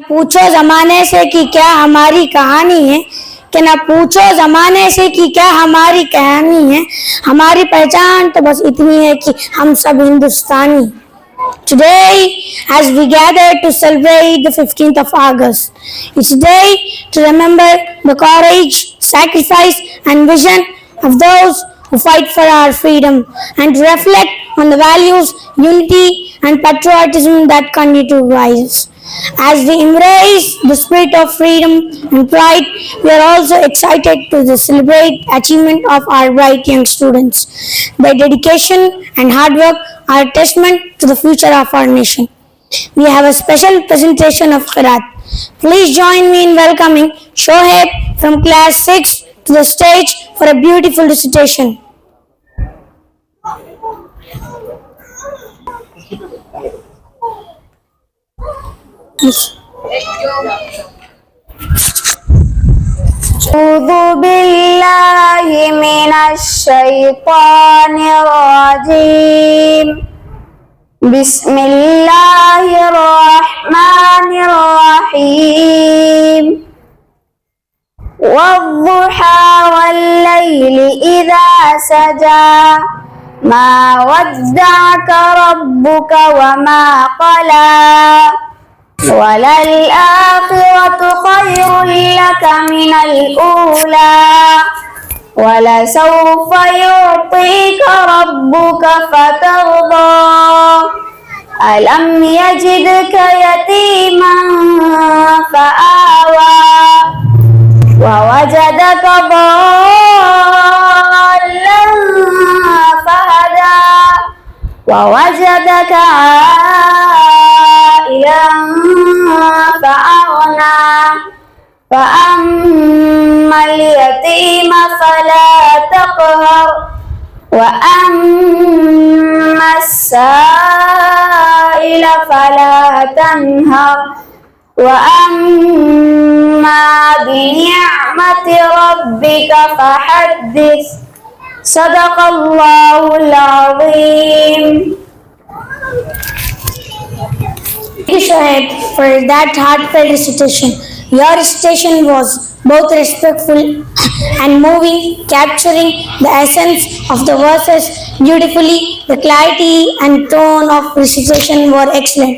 پوچھو زمانے سے کہ کیا ہماری کہانی ہے، کہ نہ پوچھو زمانے سے کہ کیا ہماری کہانی ہے، ہماری پہچان تو بس اتنی ہے کہ ہم سب ہندوستانی. Today, as we gather to celebrate the 15th of August, it's a day to remember the courage, sacrifice and vision of those who fight for our freedom, and to reflect on the values, unity and patriotism that continue to rise. As we embrace the spirit of freedom and pride, we are also excited to celebrate the achievement of our bright young students. Their dedication and hard work are a testament to the future of our nation. We have a special presentation of Qiraat. Please join me in welcoming Shoaib from class 6 to the stage for a beautiful recitation. أعوذ بالله من الشيطان الرجيم. بسم الله الرحمن الرحيم. والضحى والليل إذا سجى ما ودعك ربك وما قلى وللآخرة خير لك من الأولى ولسوف يعطيك ربك فترضى ألم يجدك يتيما فآوى ووجدك ضالا فهدى ووجدك عائلا فأغنى فأما اليتيم فلا تقهر وأما السائل فلا تنهر وأما بنعمة ربك فحدث. صدق الله العظيم. Thank you, Shoaib, for that heartfelt recitation. Your recitation was both respectful and moving, capturing the essence of the verses beautifully. The clarity and tone of recitation were excellent.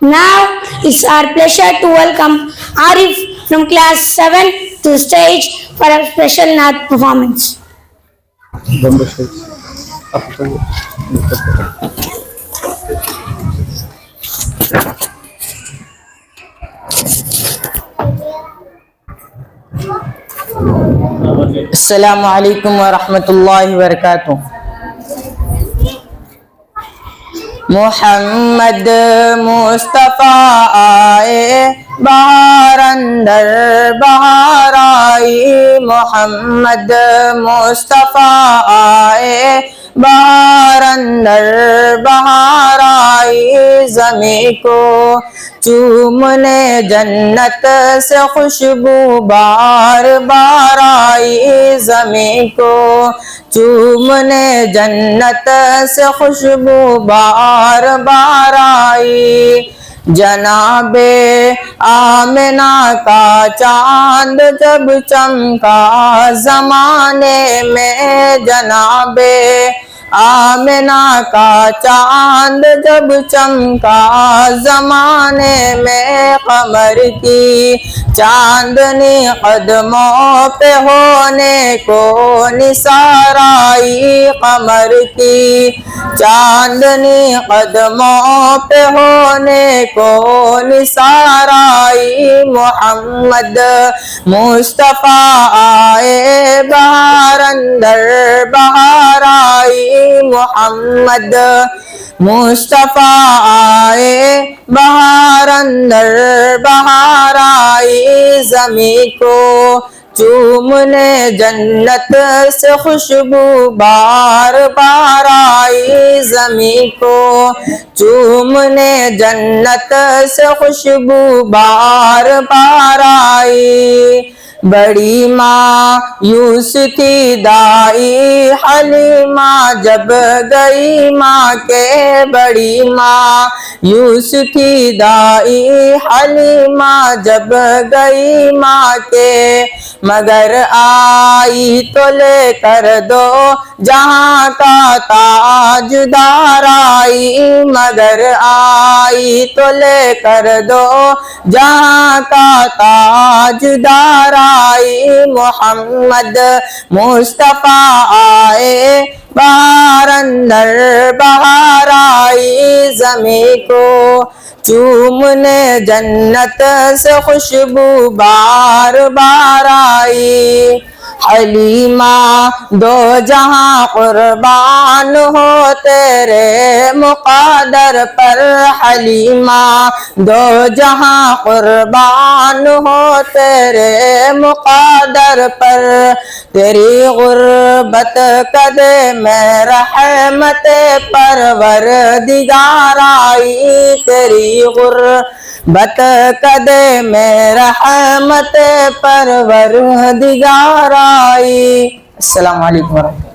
Now it's our pleasure to welcome Arif from class 7 to the stage for a special Naat performance. السلام علیکم ورحمۃ اللہ وبرکاتہ. محمد مصطفیٰ آئے بہار اندر بہار آئی، محمد مصطفیٰ آئے بہار اندر بہار آئی، زمیں کو چومنے جنت سے خوشبو بار بار آئی، زمیں کو چومنے جنت سے خوشبو بار بار آئی. جناب آمنہ کا چاند جب چمکا زمانے میں، جناب آمنہ کا چاند جب چمکا زمانے میں، قمر کی چاندنی قدموں پہ ہونے کو نثار آئی، قمر کی چاندنی قدموں پہ ہونے کو نثار آئی. محمد مصطفیٰ آئے بہار اندر بہار آئی، محمد مصطفیٰ آئے بہار اندر بہار آئی، زمیں کو چومنے جنت سے خوشبو بار بار آئی زمیں کو، چومنے جنت سے خوشبو بار بار آئی، بڑی مایوس تھی دائی حلیمہ جب گئی ماں کے، بڑی مایوس تھی دائی حلیمہ جب گئی ماں کے، مگر آئی تو لے کر دو جہاں کا تاجدار آئی، مگر آئی تو لے کر دو جہاں کا تاجدار آئی، محمد مصطفیٰ آئے بہار اندر بہار آئی زمیں کو، چومنے جنت سے خوشبو بار بار آئی، حلیمہ دو جہاں قربان ہو تیرے مقدر پر، حلیمہ دو جہاں قربان ہو تیرے مقدر پر، تیری غربت قدے میں رحمت پروردگار آئی، تیری غربت قدے میں رحمت پروردگار آئی۔ السلام علیکم ورحمۃ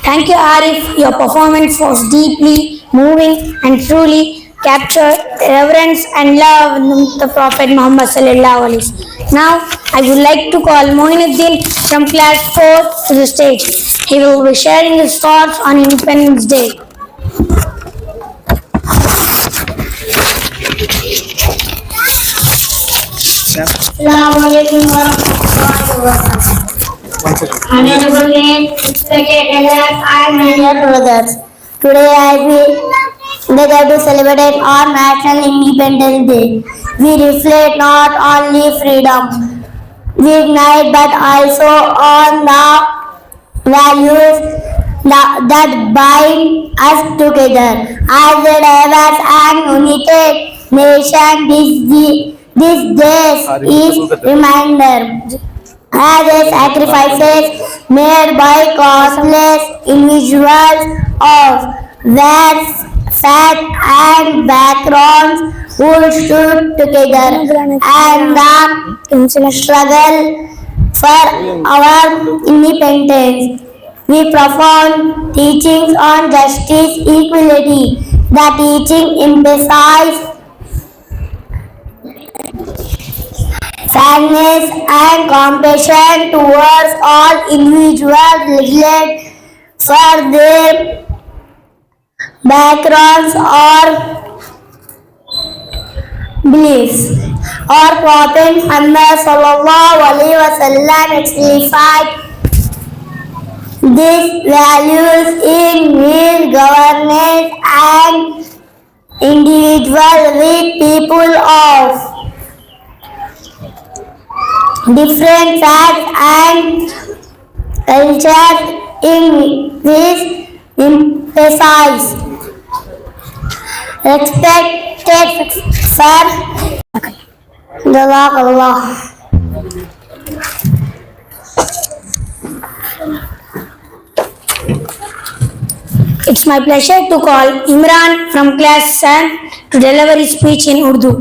Thank you, Arif. Your performance was deeply moving and truly captured the reverence and love of the Prophet Muhammad sallallahu alaihi wasallam. Now, I would like to call Moinuddin from class 4 to the stage. He will be sharing his thoughts on Independence Day. Assalamu alaikum wa rahmatullahi wa barakatuh. Honorable guests, respected elders, and my dear brothers. Today I feel eager to celebrate our National Independence Day. We reflect not only freedom we ignite but also on the values that bind us together. As a diverse and united nation, this day is reminder as a sacrifices made by countless individuals of various faith and backgrounds who stood together and the struggle for our independence. We profound teachings on justice, equality. The teaching emphasizes fairness and compassion towards all individuals regardless for their backgrounds or beliefs. Our Prophet Muhammad sallallahu alaihi wasallam exemplified these values in his governance and individual with people of different faiths and cultures in this emphasize respected for Allah. It's my pleasure to call Imran from class 7 to deliver his speech in Urdu.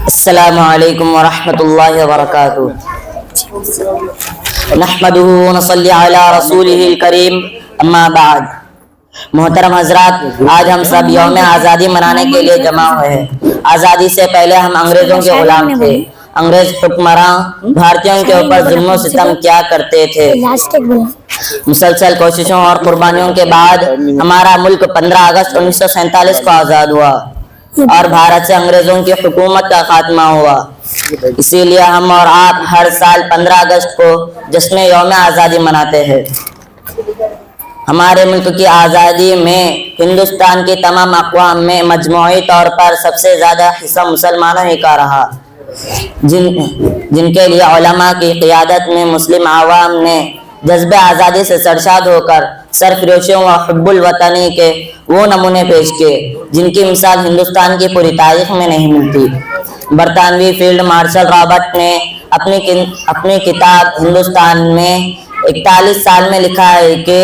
السلام علیکم ورحمۃ اللہ وبرکاتہ۔ نحمدہ ونصلی علی رسولہ الکریم، اما بعد۔ محترم حضرات، آج ہم سب یوم آزادی منانے کے لیے جمع ہوئے ہیں۔ آزادی سے پہلے ہم انگریزوں کے غلام تھے۔ انگریز حکمراں بھارتیوں کے اوپر ظلم و ستم کیا کرتے تھے۔ مسلسل کوششوں اور قربانیوں کے بعد ہمارا ملک 15 اگست 1947 کو آزاد ہوا اور بھارت سے انگریزوں کی حکومت کا خاتمہ ہوا۔ اسی لیے ہم اور آپ ہر سال 15 اگست کو جشن یوم آزادی مناتے ہیں۔ ہمارے ملک کی آزادی میں ہندوستان کی تمام اقوام میں مجموعی طور پر سب سے زیادہ حصہ مسلمانوں ہی کا رہا، جن کے لیے علماء کی قیادت میں مسلم عوام نے جذبہ آزادی سے سرشار ہو کر سرفروشیوں و حب الوطنی کے وہ نمونے پیش کیے جن کی مثال ہندوستان کی پوری تاریخ میں نہیں ملتی۔ برطانوی فیلڈ مارشل رابرٹ نے اپنی کتاب ہندوستان میں 41 سال میں لکھا ہے کہ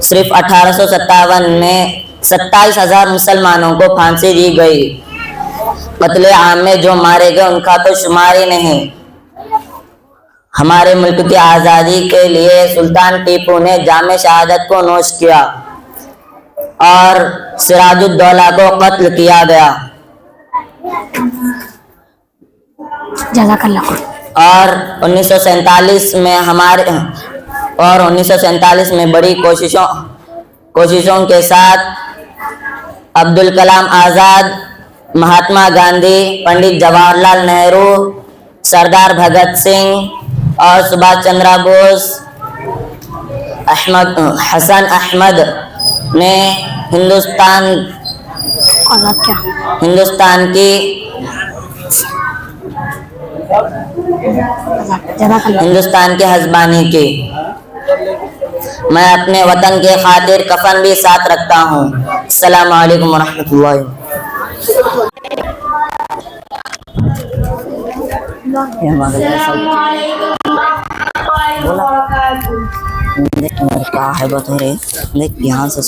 صرف 1857 میں 27,000 مسلمانوں کو پھانسی دی گئی۔ قتل عام میں جو مارے گئے ان کا تو شمار ہی نہیں۔ ہمارے ملک کی آزادی کے لیے سلطان ٹیپو نے جام شہادت کو نوش کیا اور سراج الدولہ کو قتل کیا گیا، جزاک اللہ۔ اور 1947 میں بڑی کوششوں کے ساتھ عبدالکلام آزاد، مہاتما گاندھی، پنڈت جواہر لال نہرو، سردار بھگت سنگھ اور سبھاش چندر بوس، حسن احمد نے ہندوستان کی حزبانی کی۔ میں اپنے وطن کی خاطر کفن بھی ساتھ رکھتا ہوں۔ السلام علیکم ورحمۃ اللہ۔ یہاں سے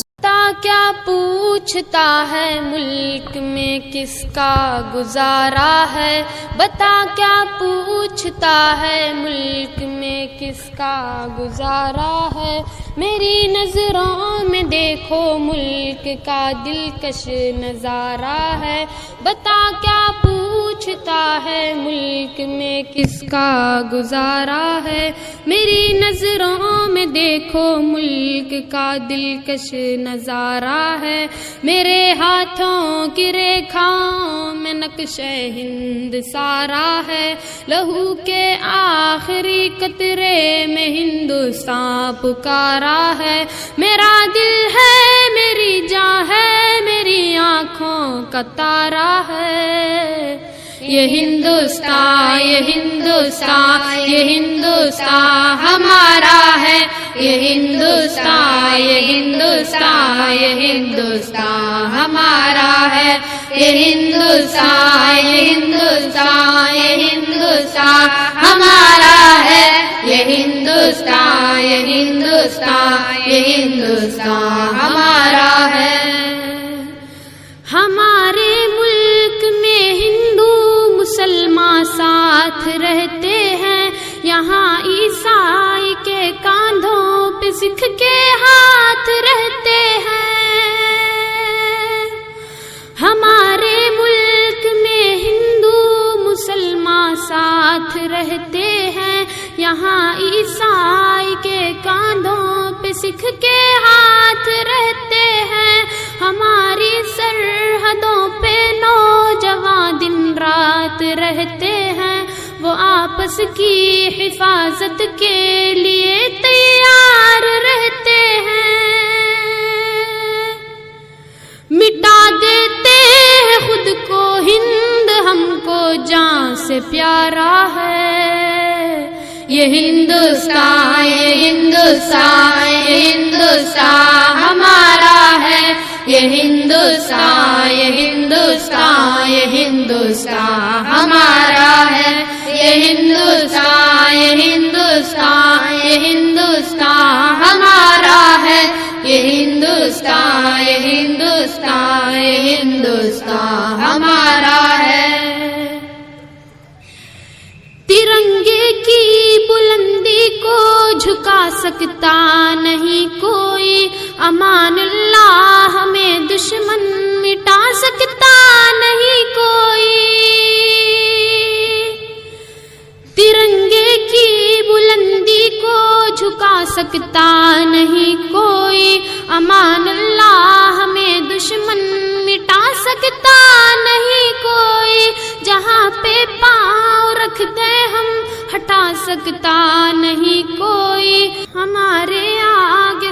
کیا پوچھتا ہے ملک میں کس کا گزارا ہے، بتا کیا پوچھتا ہے ملک میں کس کا گزارا ہے، میری نظروں میں دیکھو ملک کا دلکش نظارہ ہے، بتا کیا پوچھتا ہے ملک میں کس کا گزارا ہے، میری نظروں میں دیکھو ملک کا دلکش نظارہ ہے، میرے ہاتھوں کی ریکھاؤں میں نقش ہند سارا ہے، لہو کے آخری قطرے میں ہندوستان پکارا ہے، میرا دل ہے میری جان ہے میری آنکھوں کا تارا ہے، یہ ہندوستان یہ ہندوستان یہ ہندوستان ہمارا ہے، یہ ہندوستان یہ ہندوستان یہ ہندوستان ہمارا ہے، یہ ہندوستان یہ ہندوستان یہ ہندوستان ہمارا ہے، یہ ہندوستان یہ ہندوستان یہ ہندوستان ہمارا ہے۔ ہمارے ملک میں ہندو مسلمان ساتھ رہتے ہیں، یہاں عیسائی کے کاندھوں پہ سکھ کے ہاتھ رہتے ہیں، ہمارے ملک میں ہندو مسلمان ساتھ رہتے ہیں، یہاں عیسائی کے کاندھوں پہ سکھ کے ہاتھ رہتے ہیں، ہماری سرحدوں پہ نوجوان دن رات رہتے ہیں، وہ آپس کی حفاظت کے لیے تیار رہتے ہیں، مٹا دیتے ہیں خود کو ہند ہم کو جان سے پیارا ہے، یہ ہندوستان یہ ہندوستان یہ ہندوستان ہمارا ہے، یہ ہندوستان یہ ہندوستان یہ ہندوستان ہمارا ہے، یہ ہندوستان یہ ہندوستان یہ ہندوستان ہمارا ہے، یہ ہندوستان یہ ہندوستان یہ ہندوستان ہمارا ہے۔ ترنگے کی بلندی کو جھکا سکتا نہیں کوئی، امان اللہ ہمیں دشمن مٹا سکتا نہیں کوئی، ترنگے کی بلندی کو جھکا سکتا نہیں کوئی، امان اللہ ہمیں دشمن مٹا سکتا نہیں کوئی، جہاں پہ پاؤں رکھ دے ہم ہٹا سکتا نہیں کوئی، ہمارے آگے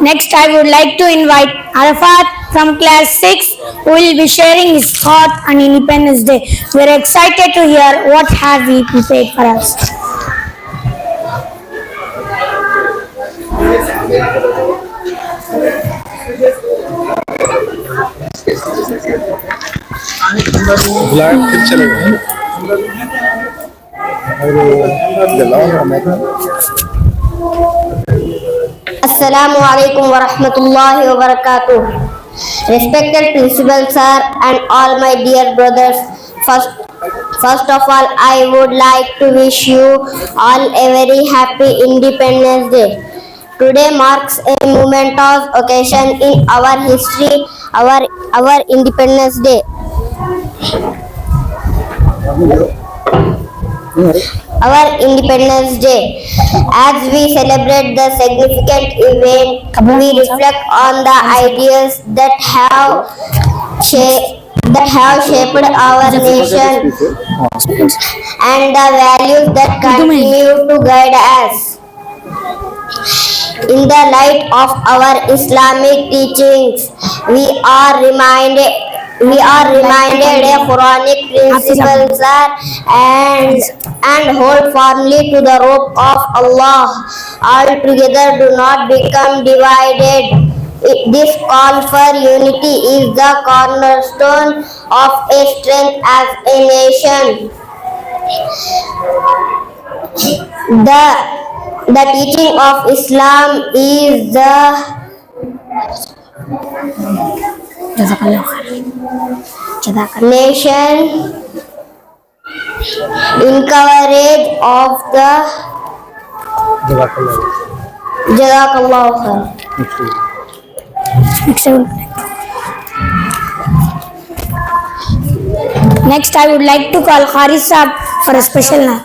Next, I would like to invite Arafat from class 6, who will be sharing his thought on Independence Day. We are excited to hear what have he prepared for us. Assalamu alaikum wa rahmatullahi wa barakatuh. Respected principal sir and all my dear brothers, first of all I would like to wish you all a very happy Independence Day. Today marks a momentous occasion in our history, our Independence Day. Our Independence Day. As we celebrate the significant event, we reflect on the ideas that have shaped our nation and the values that continue to guide us. In the light of our Islamic teachings, we are reminded a Quranic principles and hold firmly to the rope of Allah. All together do not become divided. This call for unity is the cornerstone of a strength as a nation. The teaching of Islam is the nation in coverage of the Jazakallah khair. Next, I would like to call Kharis Saab for a special night.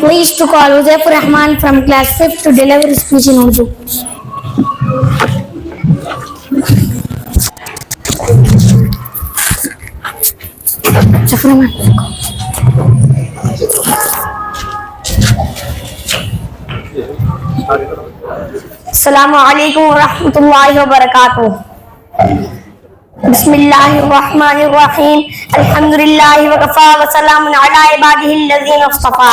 Pleased to call Uzaifur Rahman from class 5th to deliver his speech in Urdu. Uzaifur Rahman. Assalamualaikum warahmatullahi wabarakatuh. Bismillahirrahmanirrahim. Alhamdulillahi wa kafa wa salamun ala ibadihi allazina istafa.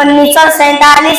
1947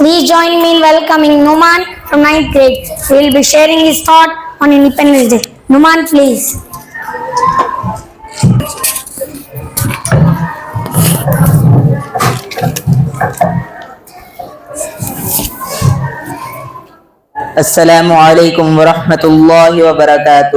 Please join me in welcoming Numan from 9th grade. He will be sharing his thought on Independence Day. Numan, please. السلام علیکم ورحمۃ اللہ وبرکاتہ۔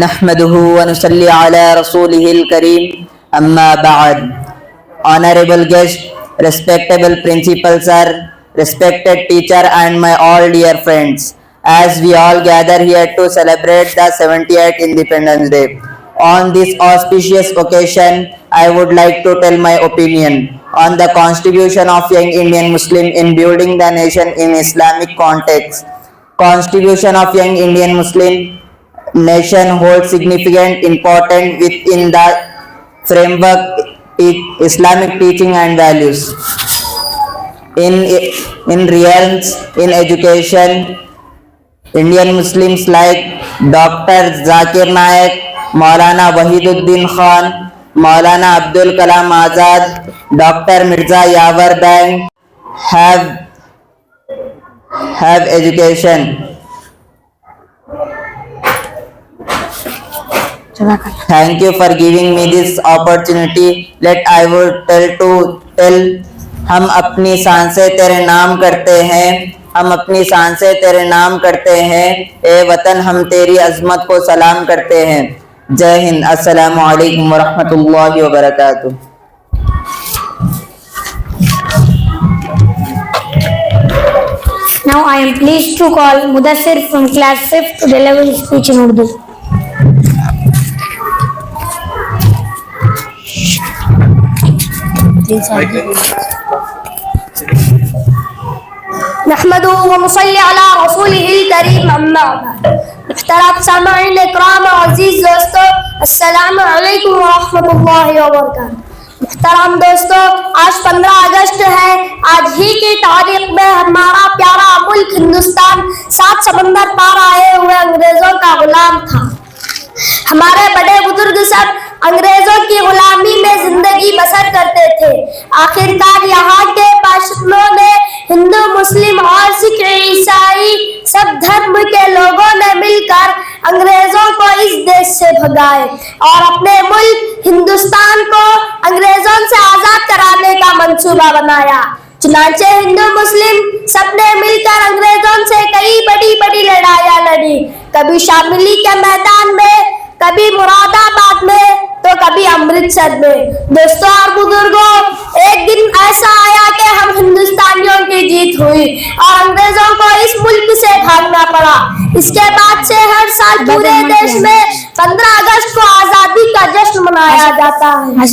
نحمده ونصلي على رسوله الكريم اما بعد. Honorable guest, respectable principal sir, respected teacher and my all dear friends, as we all gather here to celebrate the 78th Independence Day. On this auspicious occasion, I would like to tell my opinion on the contribution of young Indian Muslim in building the nation in Islamic context. Contribution of young Indian Muslim nation holds significant importance within the framework Islamic teaching and values. In realms in education, Indian Muslims like Dr. Zakir Naik, Maulana Wahiduddin Khan, Maulana Abdul Kalam Azad, Dr. Mirza Yawar Bang have education. Thank you for giving me this opportunity. I would tell ہم اپنی سانسیں تیرے نام کرتے ہیں، ہم اپنی سانسیں تیرے نام کرتے ہیں، اے وطن ہم تیری عظمت کو سلام کرتے ہیں۔ جے ہند۔ السلام علیکم ورحمۃ اللہ وبرکاتہ۔ Now I am pleased to call Mudassir from class 5th to deliver his speech in Urdu. نحمده ونصلي على رسوله الكريم اما بعد. محترم سامعین اکرام اور عزیز دوستو، السلام علیکم ورحمۃ اللہ وبرکاتہ. محترم دوستو، آج 15 اگست ہے. آج ہی کی تاریخ میں ہمارا پیارا ملک ہندوستان 7 سمندر پار آئے ہوئے انگریزوں کا غلام تھا. ہمارے بڑے بزرگ سب انگریزوں کی غلامی میں زندگی بسر کرتے تھے. آخرکار یہاں کے باشندوں نے، ہندو، مسلم اور سکھ، عیسائی سب دھرم کے لوگوں نے مل کر انگریزوں کو اس دیش سے بھگائے اور اپنے ملک ہندوستان کو انگریزوں سے آزاد کرانے کا منصوبہ بنایا. چنانچہ ہندو مسلم سب نے مل کر انگریزوں سے کئی بڑی بڑی لڑائیاں لڑی، کبھی شاملی کے میدان میں، کبھی مراد آباد میں، تو کبھی امرتسر میں. دوستوں اور بزرگوں، ایک دن ایسا آیا کہ ہم ہندوستانیوں کی جیت ہوئی اور انگریزوں کو اس ملک سے بھاگنا پڑا. اس کے بعد سے ہر سال پورے دیش میں 15 اگست کو آزادی کا جشن منایا جاتا ہے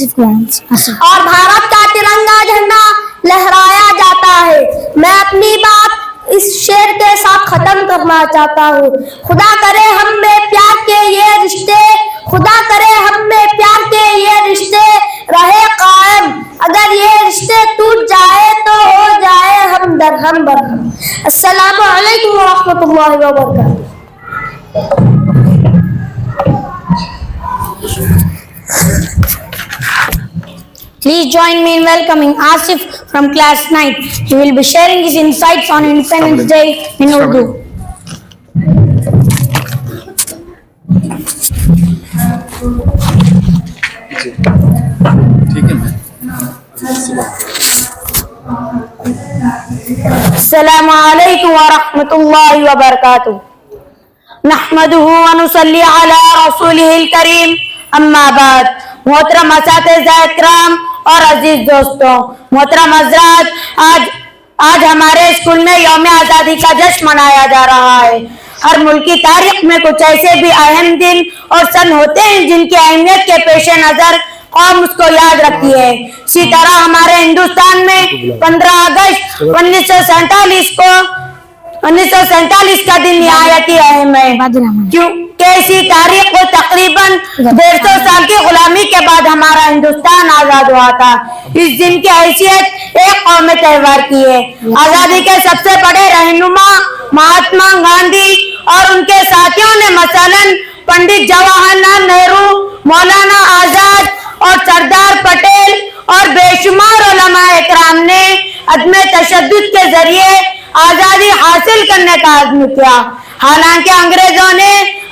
اور بھارت کا ترنگا جھنڈا لہرایا جاتا ہے. میں اپنی بات اس شعر کے ساتھ ختم کرنا چاہتا ہوں. خدا کرے ہم میں پیار کے یہ رشتے، خدا کرے ہم میں پیار کے یہ رشتے رہے قائم. اگر یہ رشتے ٹوٹ جائے تو ہو جائے ہم درہم برہم. السلام علیکم ورحمۃ اللہ وبرکاتہ. Please join me in welcoming Asif from class 9. He will be sharing his insights on Independence Day in Urdu. السلام علیکم ورحمۃ اللہ وبرکاتہ. نحمده ونصلی علی رسولہ الکریم اما بعد. محترم اساتذہ اکرام اور عزیز دوستوں، محترم حضرات، آج ہمارے اسکول میں یوم آزادی کا جشن منایا جا رہا ہے. ہر ملکی تاریخ میں کچھ ایسے بھی اہم دن اور سن ہوتے ہیں جن کی اہمیت کے پیش نظر قوم اس کو یاد رکھتی ہے. اسی طرح ہمارے ہندوستان میں 15 اگست 1947 کا دن نہایت ہی اہم ہے، کیونکہ اسی تاریخ کو تقریباً 150 سال کی غلامی کے بعد ہمارا ہندوستان آزاد ہوا تھا. اس دن کی حیثیت ایک قومی تہوار کی ہے. آزادی کے سب سے بڑے رہنما مہاتما گاندھی اور ان کے ساتھیوں نے مثلاً پنڈت جواہر لال نہرو، مولانا آزاد اور سردار پٹیل اور بے شمار علماء اکرام نے عدم تشدد کے ذریعے آزادی حاصل کرنے کا عزم کیا. حالانکہ انگریزوں نے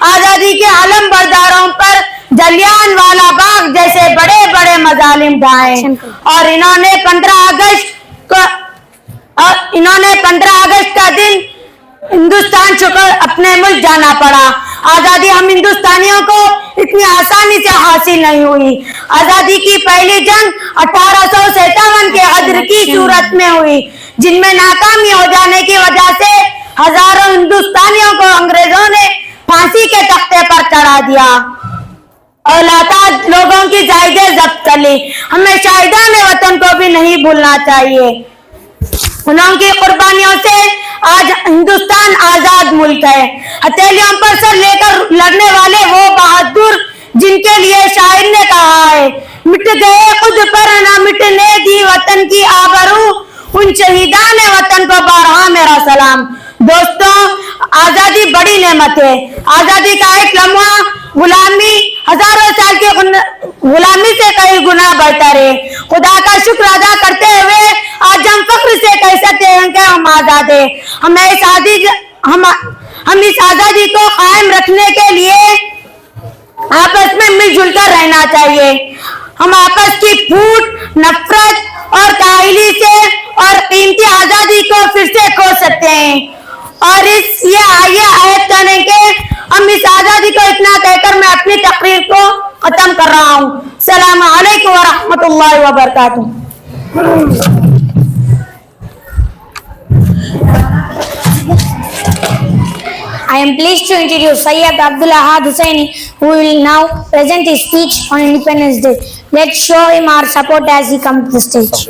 آزادی کے علم برداروں پر جلیان والا باغ جیسے بڑے بڑے مظالم ڈھائے اور انہوں نے 15 اگست کا دن ہندوستان چھوڑ کر اپنے ملک جانا پڑا. آزادی ہم ہندوستانیوں کو اتنی آسانی سے حاصل نہیں ہوئی. آزادی کی پہلی جنگ 1857 کے غدر کی صورت میں ہوئی، جن میں ناکامی ہو جانے کی وجہ سے ہزاروں ہندوستانیوں کو انگریزوں نے پھانسی کے تختے پر چڑھا دیا اور لاتعداد لوگوں کی جائیدادیں ضبط کر لی. ہمیں شاہدان وطن کو بھی نہیں بھولنا چاہیے. انہوں کی قربانیوں سے آج ہندوستان آزاد ملک ہے. ہتھیلیوں پر سر لے کر لڑنے والے وہ بہادر جن کے لیے شاعر نے کہا ہے، مٹ گئے خود پر نہ مٹنے دی وطن کی آبرو، ان شہیدان وطن کو بارہا میرا سلام. دوستوں، آزادی بڑی نعمت ہے. آزادی کا ایک لمحہ غلامی ہزاروں سال کی غلامی سے کئی گنا بہتر ہے. خدا کا شکر ادا کرتے ہوئے آج ہم فخر سے کہہ سکتے ہیں کہ ہم آزاد ہیں. ہم اس آزادی کو قائم رکھنے کے لیے آپس میں مل جل کر رہنا چاہیے. ہم آپس کی پھوٹ، نفرت اور کاہلی سے اور قیمتی آزادی کو پھر سے کھو سکتے ہیں. اور یہ عہد کریں کہ ہم اس آزادی کو اتنا کہہ کر میں اپنی تقریر کو ختم کر رہا ہوں. السلام علیکم ورحمۃ اللہ وبرکاتہ. I am pleased to introduce Sayyid Abdul Ahad Hussaini, who will now present his speech on Independence Day. Let's show him our support as he comes to the stage.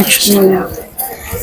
Action.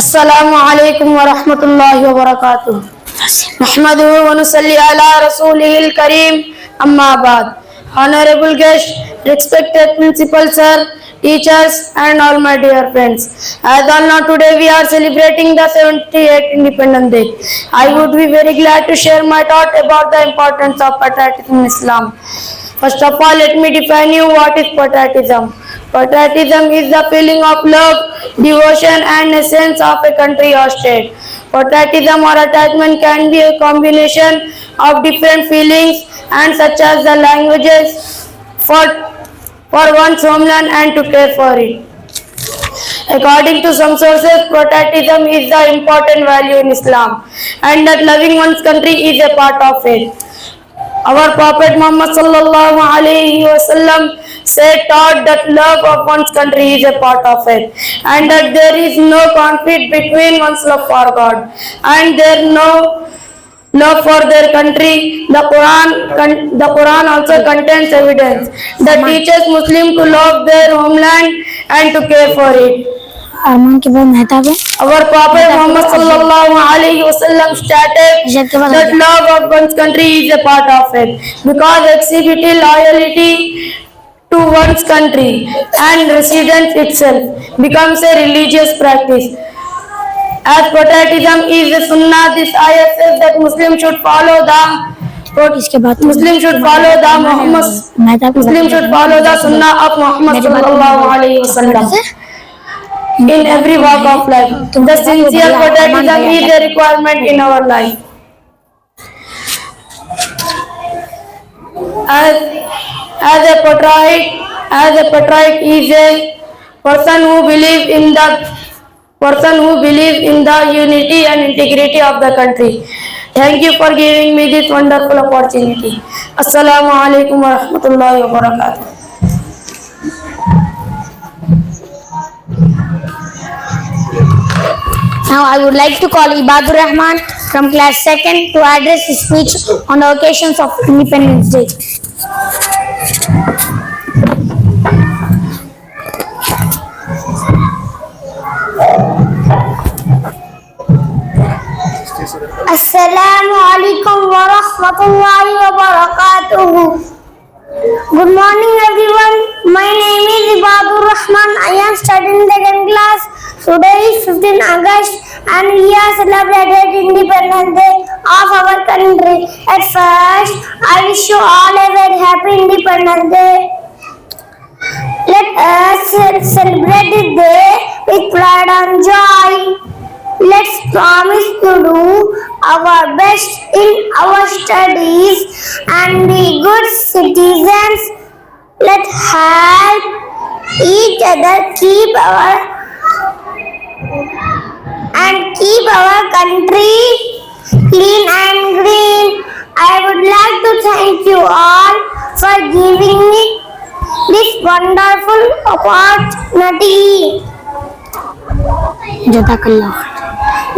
السلام علیکم ورحمۃ اللہ وبرکاتہ. نحمده ونصلی علی رسولہ الکریم. اما بعد. Honorable guest, respected principal sir, teachers and all my dear friends. As all know, today we are celebrating the 78th Independence Day. I would be very glad to share my thought about the importance of patriotism in Islam. First of all, let me define you what is patriotism. Patriotism is the feeling of love, devotion and essence of a country or state. Patriotism or attachment can be a combination of different feelings and such as the languages for one's homeland and to care for it. According to some sources, patriotism is the important value in Islam and that loving one's country is a part of it. Our Prophet Muhammad sallallahu alaihi wasallam taught that love of one's country is a part of it and that there is no conflict between one's love for God and there no love for their country. The Quran also contains evidence that teaches Muslims to love their homeland and to care for it. Our Prophet Muhammad sallallahu alaihi wasallam stated that love of one's country is a part of it because exhibiting loyalty to one's country and residence itself becomes a religious practice. As patriotism is a sunnah, this ayat says that Muslims should follow the sunnah of Muhammad sallallahu alaihi wasallam in every walk of life. The sincere patriotism is a requirement in our life. As a patriot is a person who believes in the unity and integrity of the country. Thank you for giving me this wonderful opportunity. Assalamu alaikum wa rahmatullahi wa barakatuh. Now I would like to call Ibadur Rahman from class 2nd to address his speech on the occasions of Independence Day. Assalamu alaikum wa rahmatullahi wa barakatuh. Good morning everyone. My name is Ibadur Rahman. I am studying the 2nd class. Today is 15 August and we are celebrating Independence Day of our country. At first, I wish you all a very happy Independence Day. Let us celebrate this day with pride and joy. Let's promise to do our best in our studies and be good citizens. Let's help each other keep our country clean and green. I would like to thank you all for giving me this wonderful opportunity. Jazakallah.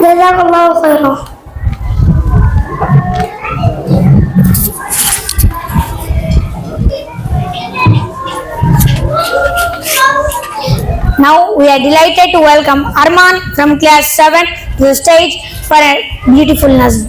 Jazakallah khairan. Now we are delighted to welcome Arman from class 7 to the stage for a beautiful nazm.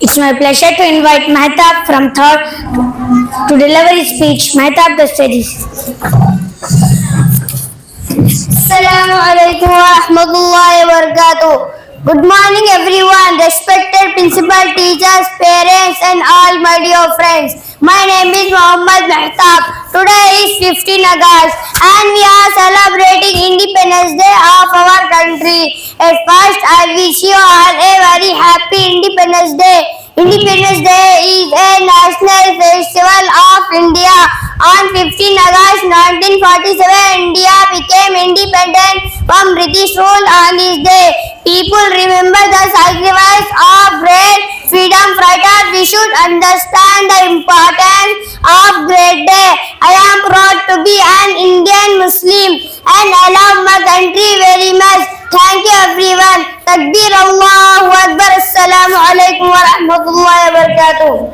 It's my pleasure to invite Mehtab from Third to deliver his speech. Mehtab, the stage is. Assalamu alaikum wa rahmatullahi wa barakatuh. Good morning everyone, respected principal, teachers, parents and all my dear friends. My name is Muhammad Mehtab. Today is 15 August and we are celebrating Independence Day of our country. At first, I wish you all a very happy Independence Day. Independence Day is a national festival of India. On 15 August 1947, India became independent from British rule. On this day, people remember the sacrifice of great freedom fighters. We should understand the importance of great day. I am proud to be an Indian Muslim and I love my country very much. Thank you everyone. Takbir Allahu Akbar. Assalamu alaikum wa rahmatullahi wa barakatuh.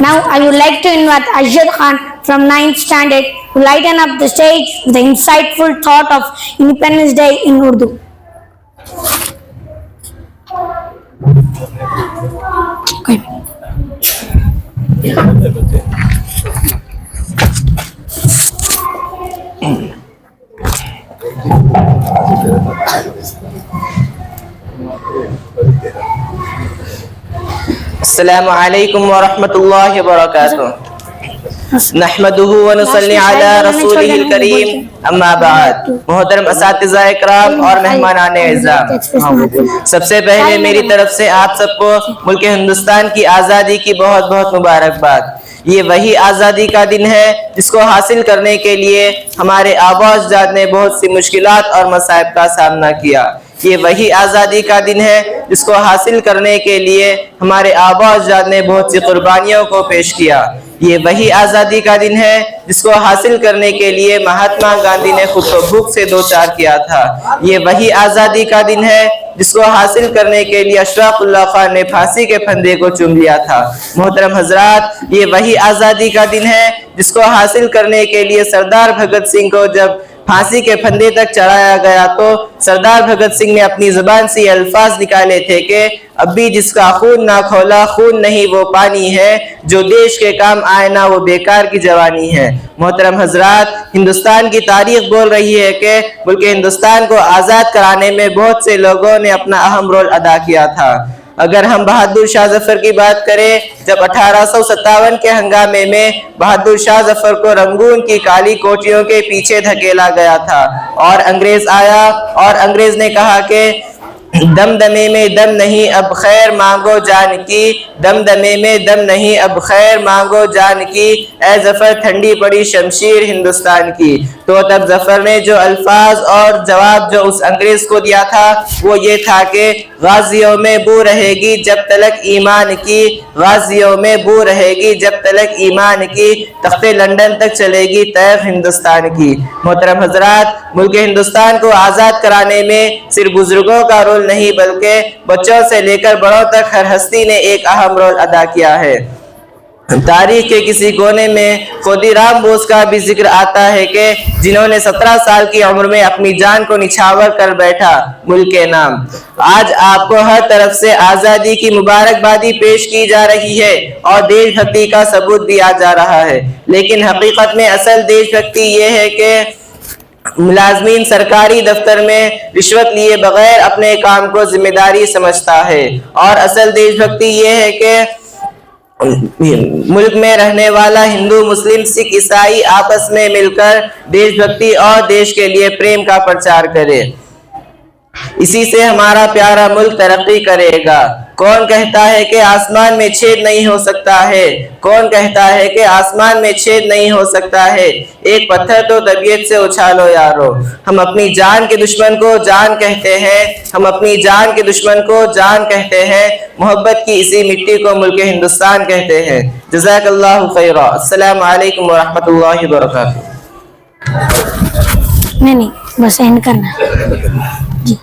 Now I would like to invite Ajad Khan from 9th standard to lighten up the stage with the insightful thought of Independence Day in Urdu. Okay. السلام علیکم ورحمۃ اللہ وبرکاتہ نحمدہ ونصلی علی رسولہ الکریم اما بعد. محترم اساتذہ اکرام اور مہمانان اعزام، سب سے پہلے میری طرف سے آپ سب کو ملک ہندوستان کی آزادی کی بہت بہت مبارکباد. یہ وہی آزادی کا دن ہے جس کو حاصل کرنے کے لیے ہمارے آباء و اجداد نے بہت سی مشکلات اور مصائب کا سامنا کیا. یہ وہی آزادی کا دن ہے جس کو حاصل کرنے کے لیے ہمارے آباء و اجداد نے بہت سی قربانیوں کو پیش کیا. یہ وہی آزادی کا دن ہے جس کو حاصل کرنے کے لیے مہاتما گاندھی نے خود کو بھوک سے دوچار کیا تھا. یہ وہی آزادی کا دن ہے جس کو حاصل کرنے کے لیے اشفاق اللہ خان نے پھانسی کے پھندے کو چوم لیا تھا. محترم حضرات، یہ وہی آزادی کا دن ہے جس کو حاصل کرنے کے لیے سردار بھگت سنگھ کو جب پھانسی کے پھندے تک چڑھایا گیا تو سردار بھگت سنگھ نے اپنی زبان سے یہ الفاظ نکالے تھے کہ اب بھی جس کا خون نہ کھولا خون نہیں وہ پانی ہے، جو دیش کے کام آئے نہ وہ بیکار کی جوانی ہے۔ محترم حضرات، ہندوستان کی تاریخ بول رہی ہے کہ ملک ہندوستان کو آزاد کرانے میں بہت سے لوگوں نے اپنا اہم رول ادا کیا تھا۔ اگر ہم بہادر شاہ ظفر کی بات کریں، جب 1857 کے ہنگامے میں بہادر شاہ ظفر کو رنگون کی کالی کوٹھیوں کے پیچھے دھکیلا گیا تھا اور انگریز آیا اور انگریز نے کہا کہ دمدمے میں دم نہیں اب خیر مانگو جان کی، دمدمے میں دم نہیں اب خیر مانگو جان کی، اے ظفر ٹھنڈی پڑی شمشیر ہندوستان کی۔ تو تب ظفر نے جو الفاظ اور جواب جو اس انگریز کو دیا تھا وہ یہ تھا کہ غازیوں میں بو رہے گی جب تلک ایمان کی، غازیوں میں بو رہے گی جب تلک ایمان کی، تخت لندن تک چلے گی تیغ ہندوستان کی۔ محترم حضرات، ملک ہندوستان کو آزاد کرانے میں صرف بزرگوں کا رول نہیں بلکہ بچوں سے لے کر بڑوں تک ہر ہستی نے ایک اہم رول ادا کیا ہے۔ تاریخ کے کسی کونے میں خودی رام بوس کا بھی ذکر آتا ہے کہ جنہوں نے 17 سال کی عمر میں اپنی جان کو نچھاور کر بیٹھا ملک کے نام۔ آج آپ کو ہر طرف سے آزادی کی مبارکبادی پیش کی جا رہی ہے اور دیش بھکتی کا ثبوت دیا جا رہا ہے، لیکن حقیقت میں اصل دیش بھکتی یہ ہے کہ ملازمین سرکاری دفتر میں رشوت لیے بغیر اپنے کام کو ذمہ داری سمجھتا ہے، اور اصل دیش بھکتی یہ ہے کہ ملک میں رہنے والا ہندو مسلم سکھ عیسائی آپس میں مل کر دیش بھکتی اور دیش کے لیے پریم کا پرچار کرے۔ اسی سے ہمارا پیارا ملک ترقی کرے گا۔ کون کہتا ہے کہ آسمان میں چھید نہیں ہو سکتا ہے؟ کون کہتا ہے کہ آسمان میں چھید نہیں ہو سکتا ہے؟ ایک پتھر تو طبیعت سے اچھالو یارو۔ ہم اپنی جان کے دشمن کو جان کہتے ہیں، ہم اپنی جان کے دشمن کو جان کہتے ہیں، محبت کی اسی مٹی کو ملک ہندوستان کہتے ہیں۔ جزاک اللہ خیرا۔ السلام علیکم ورحمۃ اللہ وبرکاتہ۔ نہیں بس اینڈ کرنا جی۔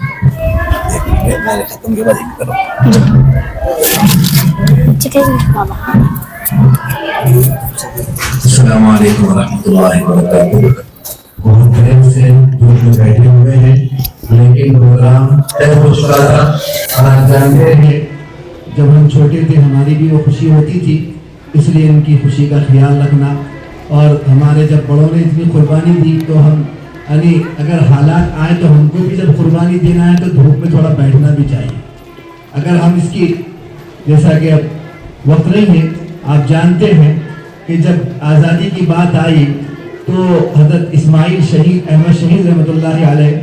السلام علیکم ورحمۃ اللہ وبرکاتہ۔ بہت دیر سے بیٹھے ہوئے ہیں لیکن پروگرام طے ہو چکا تھا، اور آپ جانتے ہیں جب ہم چھوٹے تھے ہماری بھی وہ خوشی ہوتی تھی، اس لیے ان کی خوشی کا خیال رکھنا، اور ہمارے جب بڑوں نے اتنی قربانی دی تو ہم یعنی اگر حالات آئے تو ہم کو بھی جب قربانی دینا ہے تو دھوپ میں تھوڑا بیٹھنا بھی چاہیے۔ اگر ہم اس کی جیسا کہ اب وقت نہیں ہے، آپ جانتے ہیں کہ جب آزادی کی بات آئی تو حضرت اسماعیل شہید احمد شہید رحمۃ اللہ علیہ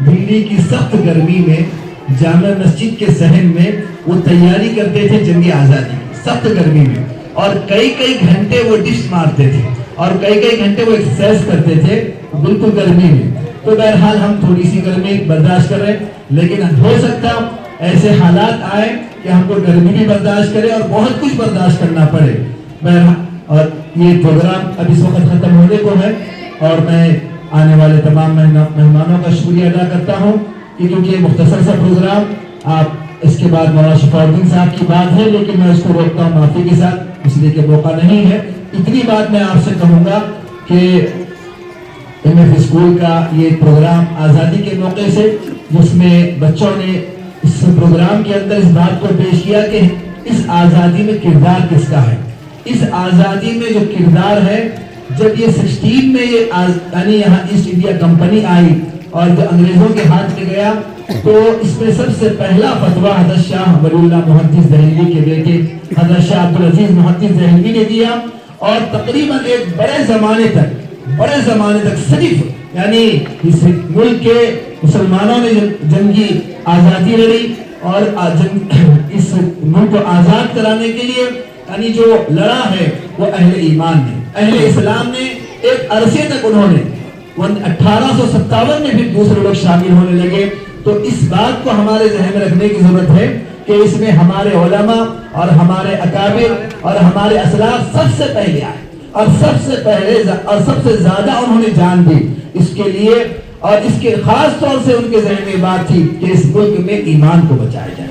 دلی کی سخت گرمی میں جامع مسجد کے صحن میں وہ تیاری کرتے تھے جنگ آزادی کی سخت گرمی میں، اور کئی گھنٹے وہ ڈش مارتے تھے اور کئی گھنٹے وہ ایکسرسائز کرتے تھے بالکل گرمی میں۔ تو بہرحال ہم تھوڑی سی گرمی برداشت کر رہے، لیکن ہو سکتا ایسے حالات آئے کہ ہم کو گرمی بھی برداشت کرے اور بہت کچھ برداشت کرنا پڑے۔ اور یہ پروگرام اب اس وقت ختم ہونے کو ہے، اور میں آنے والے تمام مہمانوں کا شکریہ ادا کرتا ہوں کہ کیونکہ یہ مختصر سا پروگرام، آپ اس کے بعد مولانا شفیع الدین صاحب کی بات ہے لیکن میں اس کو روکتا ہوں معافی کے ساتھ، اس لیے کہ موقع نہیں ہے۔ اتنی بات میں آپ سے کہوں گا کہ ایم ایف اسکول کا یہ پروگرام آزادی کے موقع سے، جس میں بچوں نے اس پروگرام کے اندر اس بات کو پیش کیا کہ اس آزادی میں کردار کس کا ہے، اس آزادی میں جو کردار ہے، جب یہ 16 میں یہ یعنی یہاں ایسٹ انڈیا کمپنی آئی اور جو انگریزوں کے ہاتھ میں گیا تو اس میں سب سے پہلا فتویٰ حضرت شاہ ولی اللہ محدث دہلوی کے بیٹے حضرت شاہ عبدالعزیز محدث دہلوی نے دیا، اور تقریباً ایک بڑے زمانے تک صرف یعنی اس ملک کے مسلمانوں نے جنگی آزادی لڑی، اور اس ملک کو آزاد کرانے کے لیے یعنی جو لڑا ہے وہ اہل ایمان نے، اہل اسلام نے۔ ایک عرصے تک انہوں نے 1857 میں بھی دوسرے لوگ شامل ہونے لگے۔ تو اس بات کو ہمارے ذہن میں رکھنے کی ضرورت ہے کہ اس میں ہمارے علماء اور ہمارے اکابر اور ہمارے اسلاف سب سے پہلے آئے، اور سب سے زیادہ انہوں نے جان دی اس کے لیے، اور اس کے خاص طور سے ان کے ذہن میں بات تھی کہ اس ملک میں ایمان کو بچایا جائے،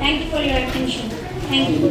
Thank you for your attention. Thank you.